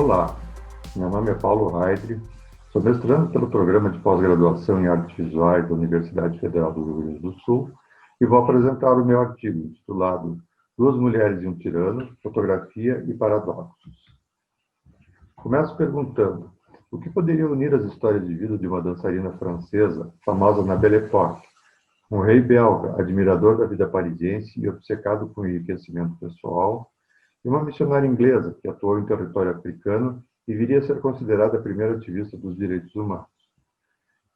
Olá, meu nome é Paulo Raidre, sou mestrando pelo Programa de Pós-Graduação em Artes Visuais da Universidade Federal do Rio Grande do Sul e vou apresentar o meu artigo intitulado Duas Mulheres e um Tirano, Fotografia e Paradoxos. Começo perguntando, o que poderia unir as histórias de vida de uma dançarina francesa, famosa na Belle Époque, um rei belga, admirador da vida parisiense e obcecado com o enriquecimento pessoal, e uma missionária inglesa que atuou em território africano e viria a ser considerada a primeira ativista dos direitos humanos.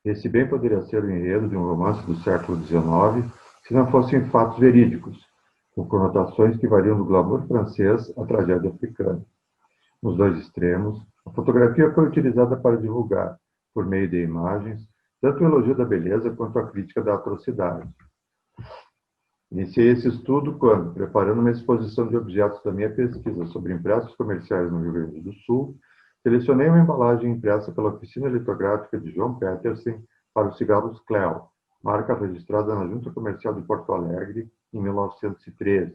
Esse bem poderia ser o enredo de um romance do século XIX, se não fossem fatos verídicos, com conotações que variam do glamour francês à tragédia africana. Nos dois extremos, a fotografia foi utilizada para divulgar, por meio de imagens, tanto o elogio da beleza quanto a crítica da atrocidade. Iniciei esse estudo quando, preparando uma exposição de objetos da minha pesquisa sobre impressos comerciais no Rio Grande do Sul, selecionei uma embalagem impressa pela oficina litográfica de João Petersen para os cigarros Cleo, marca registrada na Junta Comercial de Porto Alegre em 1913.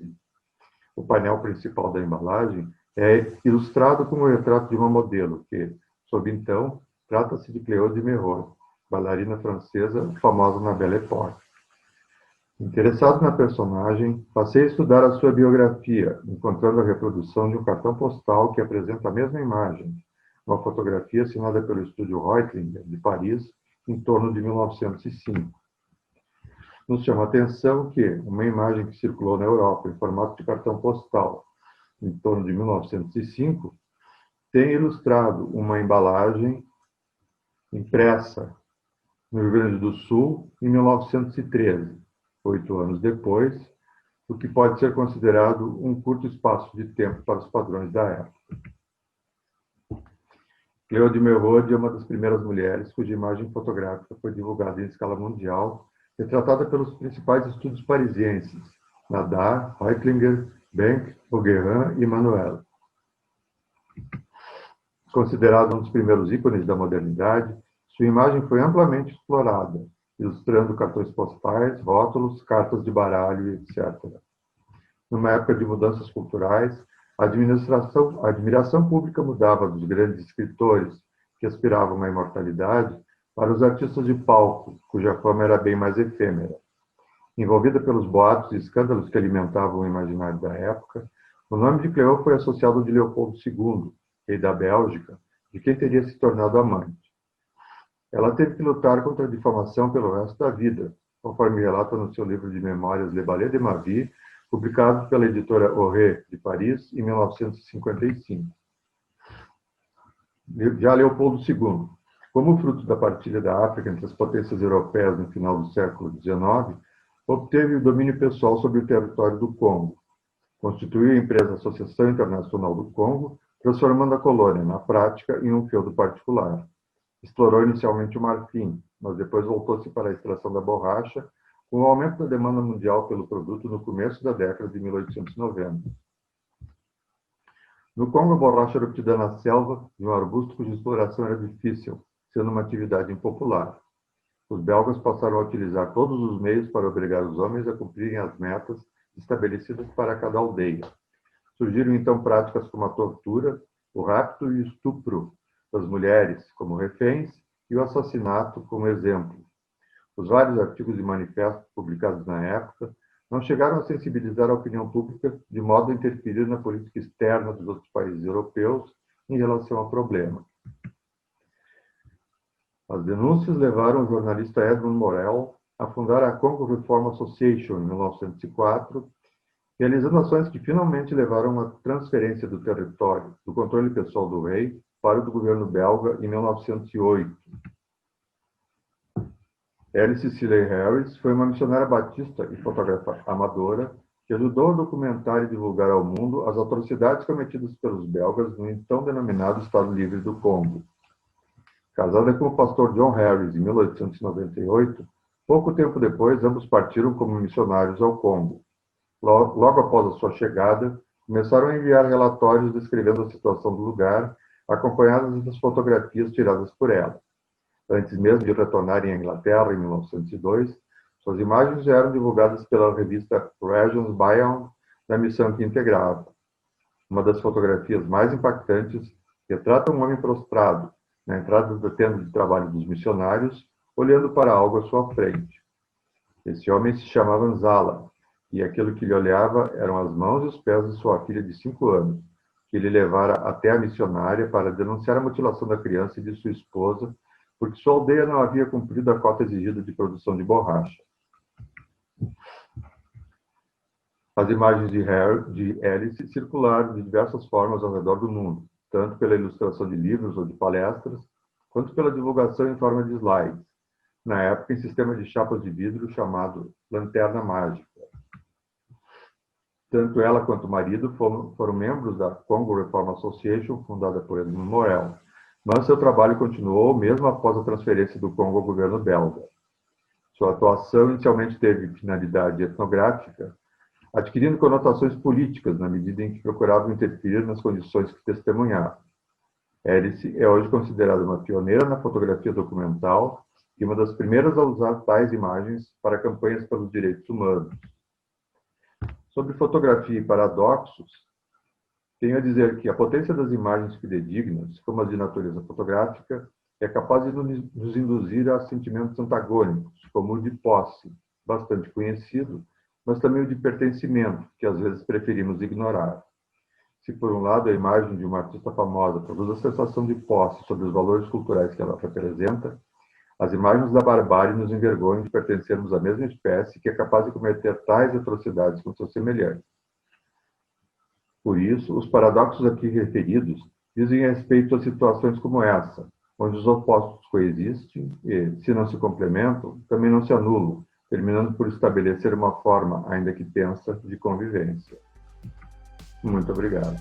O painel principal da embalagem é ilustrado com o retrato de uma modelo que, sob então, trata-se de Cléo de Merode, bailarina francesa famosa na Belle Époque. Interessado na personagem, passei a estudar a sua biografia, encontrando a reprodução de um cartão postal que apresenta a mesma imagem, uma fotografia assinada pelo estúdio Reutlinger, de Paris, em torno de 1905. Nos chama a atenção que uma imagem que circulou na Europa em formato de cartão postal, em torno de 1905, tem ilustrado uma embalagem impressa no Rio Grande do Sul em 1913. 8 anos depois, o que pode ser considerado um curto espaço de tempo para os padrões da época. Cléo de Merode é uma das primeiras mulheres cuja imagem fotográfica foi divulgada em escala mundial, retratada pelos principais estúdios parisienses, Nadar, Reutlinger, Bank, Auguerin e Manuel. Considerado um dos primeiros ícones da modernidade, sua imagem foi amplamente explorada, ilustrando cartões postais, rótulos, cartas de baralho, etc. Numa época de mudanças culturais, a admiração pública mudava dos grandes escritores, que aspiravam à imortalidade, para os artistas de palco, cuja fama era bem mais efêmera. Envolvida pelos boatos e escândalos que alimentavam o imaginário da época, o nome de Cléo foi associado ao de Leopoldo II, rei da Bélgica, de quem teria se tornado amante. Ela teve que lutar contra a difamação pelo resto da vida, conforme relata no seu livro de memórias Le Ballet de ma vie, publicado pela editora Auré, de Paris, em 1955. Já Leopoldo II, como fruto da partilha da África entre as potências europeias no final do século XIX, obteve o domínio pessoal sobre o território do Congo. Constituiu a empresa Associação Internacional do Congo, transformando a colônia, na prática, em um feudo particular. Explorou inicialmente o marfim, mas depois voltou-se para a extração da borracha, com o aumento da demanda mundial pelo produto no começo da década de 1890. No Congo, a borracha era obtida na selva de um arbusto cuja exploração era difícil, sendo uma atividade impopular. Os belgas passaram a utilizar todos os meios para obrigar os homens a cumprirem as metas estabelecidas para cada aldeia. Surgiram então práticas como a tortura, o rapto e o estupro das mulheres como reféns e o assassinato como exemplo. Os vários artigos e manifestos publicados na época não chegaram a sensibilizar a opinião pública de modo a interferir na política externa dos outros países europeus em relação ao problema. As denúncias levaram o jornalista Edmund Morel a fundar a Congo Reform Association em 1904, realizando ações que finalmente levaram à transferência do território, do controle pessoal do rei, para o do governo belga em 1908. Alice Cecily Harris foi uma missionária batista e fotógrafa amadora que ajudou a documentar e divulgar ao mundo as atrocidades cometidas pelos belgas no então denominado Estado Livre do Congo. Casada com o pastor John Harris em 1898, pouco tempo depois ambos partiram como missionários ao Congo. Logo após a sua chegada, começaram a enviar relatórios descrevendo a situação do lugar, acompanhadas das fotografias tiradas por ela. Antes mesmo de retornarem à Inglaterra em 1902, suas imagens já eram divulgadas pela revista Regions Beyond, da missão que integrava. Uma das fotografias mais impactantes retrata um homem prostrado na entrada da tenda de trabalho dos missionários, olhando para algo à sua frente. Esse homem se chamava Nzala, e aquilo que lhe olhava eram as mãos e os pés de sua filha de 5 anos, que ele levara até a missionária para denunciar a mutilação da criança e de sua esposa, porque sua aldeia não havia cumprido a cota exigida de produção de borracha. As imagens de Alice circularam de diversas formas ao redor do mundo, tanto pela ilustração de livros ou de palestras, quanto pela divulgação em forma de slides, na época em sistema de chapas de vidro chamado Lanterna Mágica. Tanto ela quanto o marido foram membros da Congo Reform Association, fundada por Edmund Morel, mas seu trabalho continuou mesmo após a transferência do Congo ao governo belga. Sua atuação inicialmente teve finalidade etnográfica, adquirindo conotações políticas na medida em que procuravam interferir nas condições que testemunhava. Alice é hoje considerada uma pioneira na fotografia documental e uma das primeiras a usar tais imagens para campanhas pelos direitos humanos. Sobre fotografia e paradoxos, tenho a dizer que a potência das imagens fidedignas, como as de natureza fotográfica, é capaz de nos induzir a sentimentos antagônicos, como o de posse, bastante conhecido, mas também o de pertencimento, que às vezes preferimos ignorar. Se, por um lado, a imagem de uma artista famosa produz a sensação de posse sobre os valores culturais que ela representa, as imagens da barbárie nos envergonham de pertencermos à mesma espécie que é capaz de cometer tais atrocidades com seus semelhantes. Por isso, os paradoxos aqui referidos dizem respeito a situações como essa, onde os opostos coexistem e, se não se complementam, também não se anulam, terminando por estabelecer uma forma, ainda que tensa, de convivência. Muito obrigado.